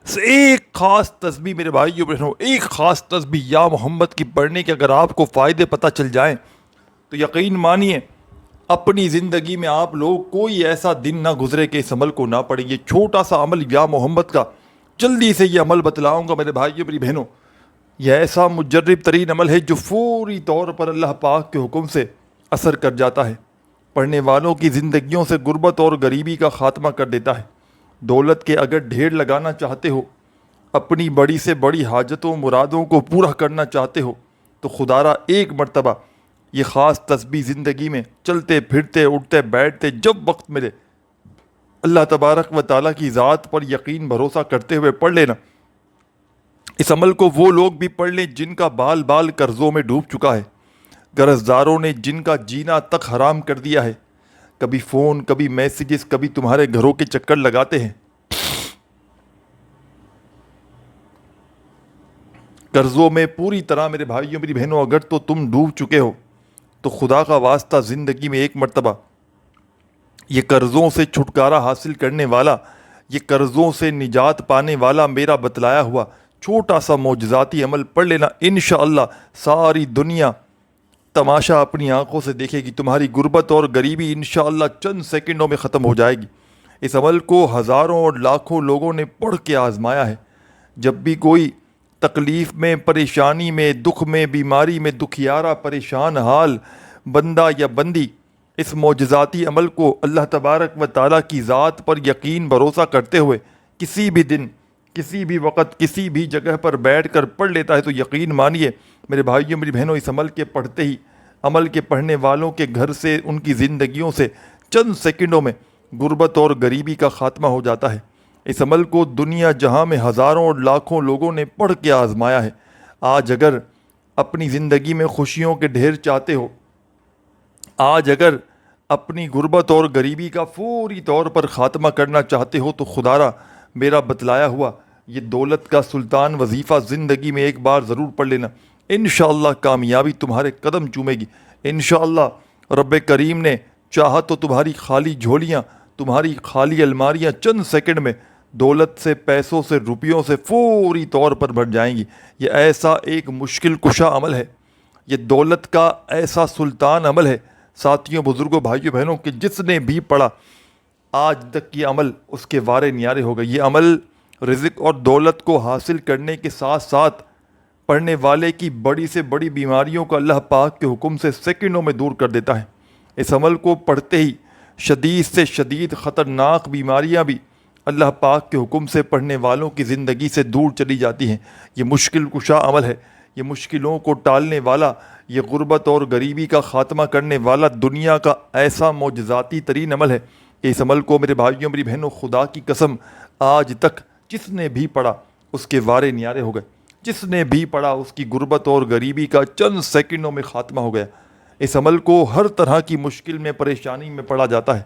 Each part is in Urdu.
ایک خاص تسبیح میرے بھائیوں بہنوں، ایک خاص تسبیح یا محمد کی پڑھنے کے اگر آپ کو فائدے پتہ چل جائیں تو یقین مانیے اپنی زندگی میں آپ لوگ کوئی ایسا دن نہ گزرے کہ اس عمل کو نہ پڑھیں۔ یہ چھوٹا سا عمل یا محمد کا، جلدی سے یہ عمل بتلاؤں گا میرے بھائیوں میری بہنوں۔ یہ ایسا مجرب ترین عمل ہے جو فوری طور پر اللہ پاک کے حکم سے اثر کر جاتا ہے، پڑھنے والوں کی زندگیوں سے غربت اور غریبی کا خاتمہ کر دیتا ہے۔ دولت کے اگر ڈھیر لگانا چاہتے ہو، اپنی بڑی سے بڑی حاجتوں مرادوں کو پورا کرنا چاہتے ہو تو خدارا ایک مرتبہ یہ خاص تسبیح زندگی میں چلتے پھرتے اٹھتے بیٹھتے جب وقت ملے اللہ تبارک و تعالیٰ کی ذات پر یقین بھروسہ کرتے ہوئے پڑھ لینا۔ اس عمل کو وہ لوگ بھی پڑھ لیں جن کا بال بال قرضوں میں ڈوب چکا ہے، قرض داروں نے جن کا جینا تک حرام کر دیا ہے، کبھی فون، کبھی میسیجز، کبھی تمہارے گھروں کے چکر لگاتے ہیں، قرضوں میں پوری طرح میرے بھائیوں میری بہنوں اگر تو تم ڈوب چکے ہو تو خدا کا واسطہ زندگی میں ایک مرتبہ یہ قرضوں سے چھٹکارا حاصل کرنے والا، یہ قرضوں سے نجات پانے والا میرا بتلایا ہوا چھوٹا سا معجزاتی عمل پڑھ لینا۔ انشاءاللہ ساری دنیا تماشا اپنی آنکھوں سے دیکھے گی، تمہاری غربت اور غریبی انشاءاللہ چند سیکنڈوں میں ختم ہو جائے گی۔ اس عمل کو ہزاروں اور لاکھوں لوگوں نے پڑھ کے آزمایا ہے۔ جب بھی کوئی تکلیف میں، پریشانی میں، دکھ میں، بیماری میں دکھیارا پریشان حال بندہ یا بندی اس معجزاتی عمل کو اللہ تبارک و تعالیٰ کی ذات پر یقین بھروسہ کرتے ہوئے کسی بھی دن، کسی بھی وقت، کسی بھی جگہ پر بیٹھ کر پڑھ لیتا ہے تو یقین مانیے میرے بھائیوں میری بہنوں اس عمل کے پڑھتے ہی عمل کے پڑھنے والوں کے گھر سے، ان کی زندگیوں سے چند سیکنڈوں میں غربت اور غریبی کا خاتمہ ہو جاتا ہے۔ اس عمل کو دنیا جہاں میں ہزاروں اور لاکھوں لوگوں نے پڑھ کے آزمایا ہے۔ آج اگر اپنی زندگی میں خوشیوں کے ڈھیر چاہتے ہو، آج اگر اپنی غربت اور غریبی کا فوری طور پر خاتمہ کرنا چاہتے ہو تو خدارا میرا بتلایا ہوا یہ دولت کا سلطان وظیفہ زندگی میں ایک بار ضرور پڑھ لینا۔ انشاءاللہ کامیابی تمہارے قدم چومے گی۔ انشاءاللہ رب کریم نے چاہا تو تمہاری خالی جھولیاں، تمہاری خالی الماریاں چند سیکنڈ میں دولت سے، پیسوں سے، روپیوں سے فوری طور پر بھر جائیں گی۔ یہ ایسا ایک مشکل کشا عمل ہے، یہ دولت کا ایسا سلطان عمل ہے ساتھیوں، بزرگوں، بھائیوں بہنوں کہ جس نے بھی پڑھا آج تک یہ عمل اس کے وارے نیارے ہو گئے۔ یہ عمل رزق اور دولت کو حاصل کرنے کے ساتھ ساتھ پڑھنے والے کی بڑی سے بڑی بیماریوں کو اللہ پاک کے حکم سے سیکنڈوں میں دور کر دیتا ہے۔ اس عمل کو پڑھتے ہی شدید سے شدید خطرناک بیماریاں بھی اللہ پاک کے حکم سے پڑھنے والوں کی زندگی سے دور چلی جاتی ہیں۔ یہ مشکل کشا عمل ہے، یہ مشکلوں کو ٹالنے والا، یہ غربت اور غریبی کا خاتمہ کرنے والا دنیا کا ایسا معجزاتی ترین عمل ہے کہ اس عمل کو میرے بھائیوں میری بہنوں خدا کی قسم آج تک جس نے بھی پڑھا اس کے وارے نیارے ہو گئے، جس نے بھی پڑھا اس کی غربت اور غریبی کا چند سیکنڈوں میں خاتمہ ہو گیا۔ اس عمل کو ہر طرح کی مشکل میں، پریشانی میں پڑھا جاتا ہے۔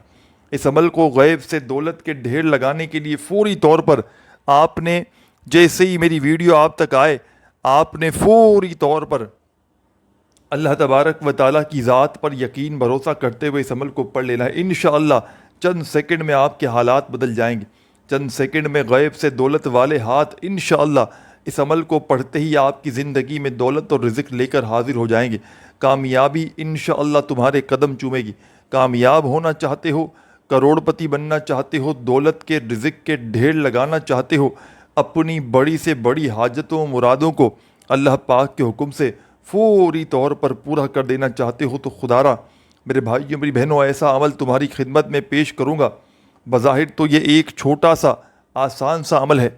اس عمل کو غیب سے دولت کے ڈھیر لگانے کے لیے فوری طور پر آپ نے جیسے ہی میری ویڈیو آپ تک آئے آپ نے فوری طور پر اللہ تبارک و تعالیٰ کی ذات پر یقین بھروسہ کرتے ہوئے اس عمل کو پڑھ لینا ہے۔ انشاءاللہ چند سیکنڈ میں آپ کے حالات بدل جائیں گے، چند سیکنڈ میں غیب سے دولت والے ہاتھ انشاءاللہ اس عمل کو پڑھتے ہی آپ کی زندگی میں دولت اور رزق لے کر حاضر ہو جائیں گے۔ کامیابی انشاءاللہ تمہارے قدم چومے گی۔ کامیاب ہونا چاہتے ہو، کروڑ پتی بننا چاہتے ہو، دولت کے رزق کے ڈھیر لگانا چاہتے ہو، اپنی بڑی سے بڑی حاجتوں مرادوں کو اللہ پاک کے حکم سے فوری طور پر پورا کر دینا چاہتے ہو تو خدارا میرے بھائیوں میری بہنوں ایسا عمل تمہاری خدمت میں پیش کروں گا۔ بظاہر تو یہ ایک چھوٹا سا آسان سا عمل ہے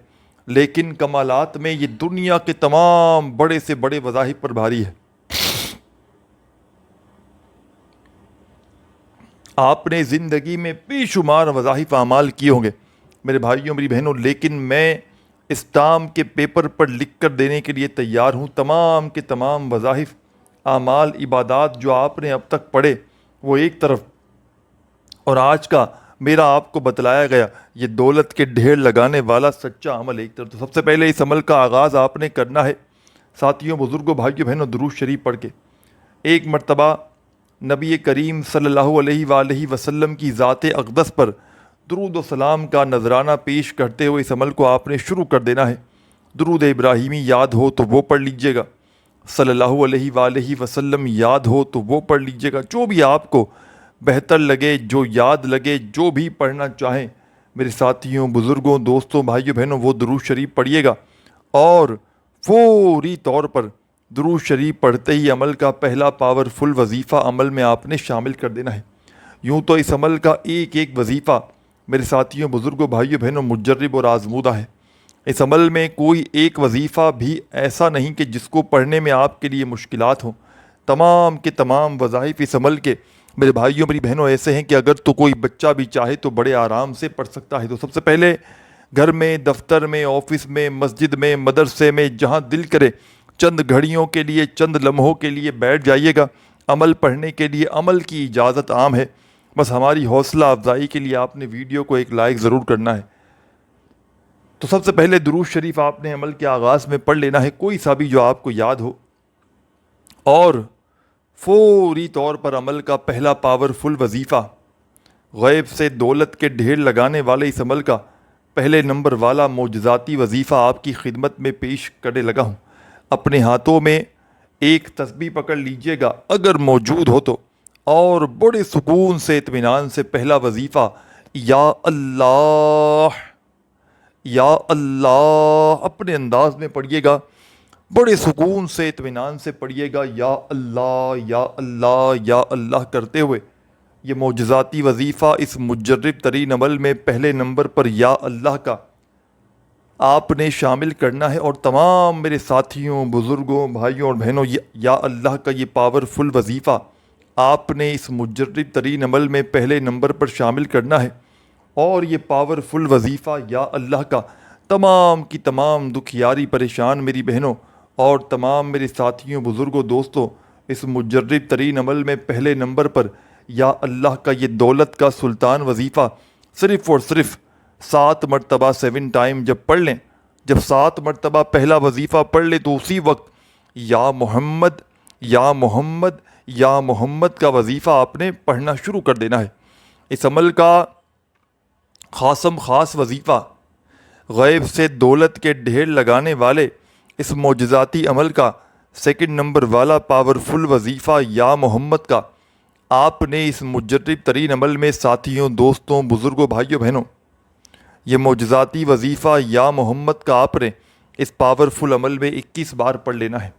لیکن کمالات میں یہ دنیا کے تمام بڑے سے بڑے وظائف پر بھاری ہے۔ آپ نے زندگی میں بے شمار وظائف اعمال کیے ہوں گے میرے بھائیوں میری بہنوں، لیکن میں اسٹام کے پیپر پر لکھ کر دینے کے لیے تیار ہوں تمام کے تمام وظائف، اعمال، عبادات جو آپ نے اب تک پڑھے وہ ایک طرف، اور آج کا میرا آپ کو بتلایا گیا یہ دولت کے ڈھیر لگانے والا سچا عمل ایک طرف۔ تو سب سے پہلے اس عمل کا آغاز آپ نے کرنا ہے ساتھیوں، بزرگوں، بھائیوں بہنوں، درود شریف پڑھ کے ایک مرتبہ نبی کریم صلی اللہ علیہ وآلہ وسلم کی ذات اقدس پر درود و سلام کا نذرانہ پیش کرتے ہوئے اس عمل کو آپ نے شروع کر دینا ہے۔ درود ابراہیمی یاد ہو تو وہ پڑھ لیجئے گا، صلی اللہ علیہ وآلہ وسلم یاد ہو تو وہ پڑھ لیجئے گا، جو بھی آپ کو بہتر لگے، جو یاد لگے، جو بھی پڑھنا چاہیں میرے ساتھیوں، بزرگوں، دوستوں، بھائیوں، بہنوں، وہ درود شریف پڑھیے گا، اور فوری طور پر درود شریف پڑھتے ہی عمل کا پہلا پاورفل وظیفہ عمل میں آپ نے شامل کر دینا ہے۔ یوں تو اس عمل کا ایک ایک وظیفہ میرے ساتھیوں، بزرگوں، بھائیوں، بہنوں مجرب اور آزمودہ ہے۔ اس عمل میں کوئی ایک وظیفہ بھی ایسا نہیں کہ جس کو پڑھنے میں آپ کے لیے مشکلات ہوں۔ تمام کے تمام وظائف اس عمل کے میرے بھائیوں، میری بہنوں ایسے ہیں کہ اگر تو کوئی بچہ بھی چاہے تو بڑے آرام سے پڑھ سکتا ہے۔ تو سب سے پہلے گھر میں، دفتر میں، آفس میں، مسجد میں، مدرسے میں، جہاں دل کرے چند گھڑیوں کے لیے، چند لمحوں کے لیے بیٹھ جائیے گا عمل پڑھنے کے لیے۔ عمل کی اجازت عام ہے، بس ہماری حوصلہ افزائی کے لیے آپ نے ویڈیو کو ایک لائک ضرور کرنا ہے۔ تو سب سے پہلے درود شریف آپ نے عمل کے آغاز میں پڑھ لینا ہے، کوئی سا بھی جو آپ کو یاد ہو، اور فوری طور پر عمل کا پہلا پاورفل وظیفہ، غیب سے دولت کے ڈھیر لگانے والے اس عمل کا پہلے نمبر والا معجزاتی وظیفہ آپ کی خدمت میں پیش کرنے لگا ہوں۔ اپنے ہاتھوں میں ایک تسبیح پکڑ لیجئے گا اگر موجود ہو تو، اور بڑے سکون سے، اطمینان سے پہلا وظیفہ یا اللہ، یا اللہ اپنے انداز میں پڑھیے گا، بڑے سکون سے، اطمینان سے پڑھیے گا، یا اللہ، یا اللہ، یا اللہ کرتے ہوئے یہ معجزاتی وظیفہ اس مجرب ترین عمل میں پہلے نمبر پر یا اللہ کا آپ نے شامل کرنا ہے۔ اور تمام میرے ساتھیوں، بزرگوں، بھائیوں اور بہنوں، یا اللہ کا یہ پاورفل وظیفہ آپ نے اس مجرب ترین عمل میں پہلے نمبر پر شامل کرنا ہے۔ اور یہ پاورفل وظیفہ یا اللہ کا تمام کی تمام دکھیاری پریشان میری بہنوں اور تمام میرے ساتھیوں، بزرگوں، دوستوں، اس مجرب ترین عمل میں پہلے نمبر پر یا اللہ کا یہ دولت کا سلطان وظیفہ صرف اور صرف 7 مرتبہ 7 ٹائم جب پڑھ لیں، جب 7 مرتبہ پہلا وظیفہ پڑھ لیں تو اسی وقت یا محمد، یا محمد، یا محمد کا وظیفہ آپ نے پڑھنا شروع کر دینا ہے۔ اس عمل کا خاص وظیفہ، غیب سے دولت کے ڈھیر لگانے والے اس معجزاتی عمل کا سیکنڈ نمبر والا پاورفل وظیفہ یا محمد کا آپ نے اس مجرب ترین عمل میں ساتھیوں، دوستوں، بزرگوں، بھائیوں، بہنوں، یہ معجزاتی وظیفہ یا محمد کا آپ نے اس پاورفل عمل میں 21 بار پڑھ لینا ہے۔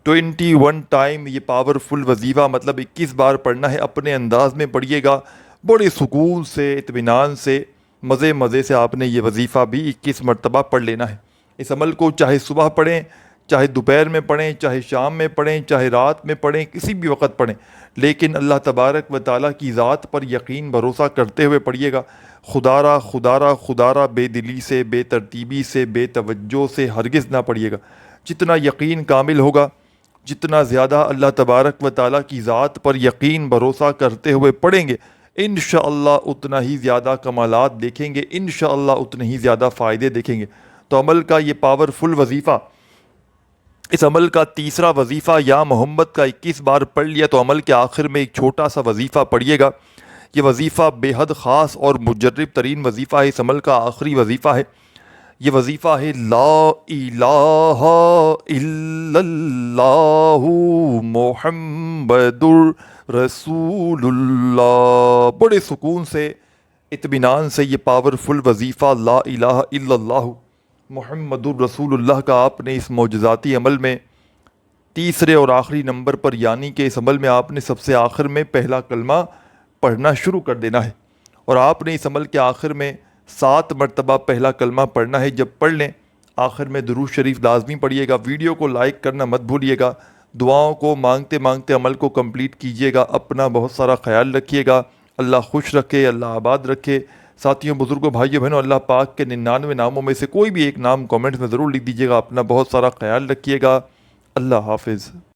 21 ٹائم یہ پاورفل وظیفہ مطلب 21 بار پڑھنا ہے۔ اپنے انداز میں پڑھیے گا، بڑے سکون سے، اطمینان سے، مزے سے آپ نے یہ وظیفہ بھی 21 مرتبہ پڑھ لینا ہے۔ اس عمل کو چاہے صبح پڑھیں، چاہے دوپہر میں پڑھیں، چاہے شام میں پڑھیں، چاہے رات میں پڑھیں، کسی بھی وقت پڑھیں، لیکن اللہ تبارک و تعالیٰ کی ذات پر یقین بھروسہ کرتے ہوئے پڑھیے گا۔ خدارہ بے دلی سے، بے ترتیبی سے، بے توجہ سے ہرگز نہ پڑھیے گا۔ جتنا یقین کامل ہوگا، جتنا زیادہ اللہ تبارک و تعالیٰ کی ذات پر یقین بھروسہ کرتے ہوئے پڑھیں گے، انشاءاللہ اتنا ہی زیادہ کمالات دیکھیں گے، انشاءاللہ اتنے ہی زیادہ فائدے دیکھیں گے۔ تو عمل کا یہ پاورفل وظیفہ، اس عمل کا تیسرا وظیفہ یا محمد کا 21 بار پڑھ لیا تو عمل کے آخر میں ایک چھوٹا سا وظیفہ پڑھیے گا۔ یہ وظیفہ بے حد خاص اور مجرب ترین وظیفہ ہے، اس عمل کا آخری وظیفہ ہے۔ یہ وظیفہ ہے لا الہ الا اللہ محمد رسول اللہ۔ بڑے سکون سے، اطمینان سے یہ پاورفل وظیفہ لا الہ الا اللہ محمد الرسول اللہ کا آپ نے اس معجزاتی عمل میں تیسرے اور آخری نمبر پر، یعنی کہ اس عمل میں آپ نے سب سے آخر میں پہلا کلمہ پڑھنا شروع کر دینا ہے، اور آپ نے اس عمل کے آخر میں 7 مرتبہ پہلا کلمہ پڑھنا ہے۔ جب پڑھ لیں آخر میں درود شریف لازمی پڑھیے گا۔ ویڈیو کو لائک کرنا مت بھولیے گا۔ دعاؤں کو مانگتے مانگتے عمل کو کمپلیٹ کیجیے گا۔ اپنا بہت سارا خیال رکھیے گا۔ اللہ خوش رکھے، اللہ آباد رکھے۔ ساتھیوں، بزرگوں، بھائیوں، بہنوں، اللہ پاک کے 99 ناموں میں سے کوئی بھی ایک نام کامنٹس میں ضرور لکھ دیجیے گا۔ اپنا بہت سارا خیال رکھیے گا۔ اللہ حافظ۔